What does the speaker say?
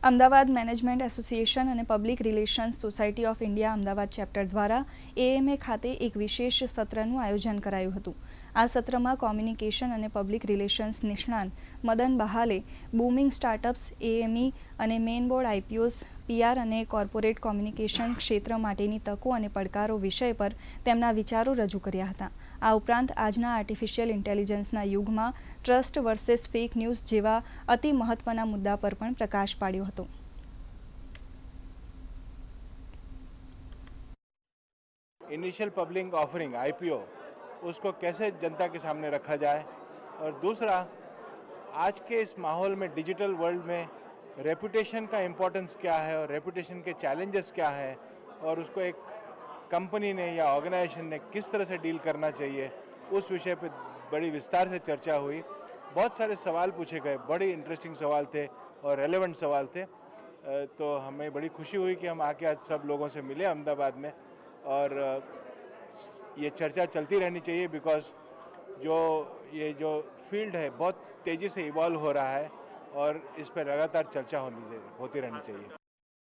Ahmedabad management association અને public relations society of India Ahmedabad chapter દ્વારા AMA ખાતે એક વિશેષ સત્રનું આયોજન કરાયું હતું. આ સત્રમાં કોમ્યુનિકેશન અને પબ્લિક રિલેશન્સ નિષ્ણાંત મદન બહાલે બૂમિંગ સ્ટાર્ટઅપ્સ, એએમઈ અને મેઇન બોર્ડ આઈપીઓસ, પીઆર અને કોર્પોરેટ કોમ્યુનિકેશન ક્ષેત્ર માટેની તકો અને પડકારો વિષય પર તેમના વિચારો રજૂ કર્યા હતા. આ ઉપરાંત આજના આર્ટિફિશિયલ ઇન્ટેલિજન્સના યુગમાં ટ્રસ્ટ વર્સેસ ફેક ન્યૂઝ જેવા અતિ મહત્વના મુદ્દા પર પણ પ્રકાશ પાડ્યો હતો. इनिशियल पब्लिक ऑफरिंग आईपीओ उसको कैसे जनता के सामने रखा जाए, और दूसरा आज के इस माहौल में, डिजिटल वर्ल्ड में रेपुटेशन का इम्पोर्टेंस क्या है और रेपुटेशन के चैलेंजेस क्या है, और उसको एक कंपनी ने या ऑर्गेनाइजेशन ने किस तरह से डील करना चाहिए, उस विषय पे बड़ी विस्तार से चर्चा हुई. बहुत सारे सवाल पूछे गए, बड़े इंटरेस्टिंग सवाल थे और रेलेवेंट सवाल थे. तो हमें बड़ी खुशी हुई कि हम आके आज सब लोगों से मिले अहमदाबाद में, और ये चर्चा चलती रहनी चाहिए, बिकॉज ये जो फील्ड है बहुत तेज़ी से इवॉल्व हो रहा है और इस पर लगातार चर्चा होती रहनी चाहिए.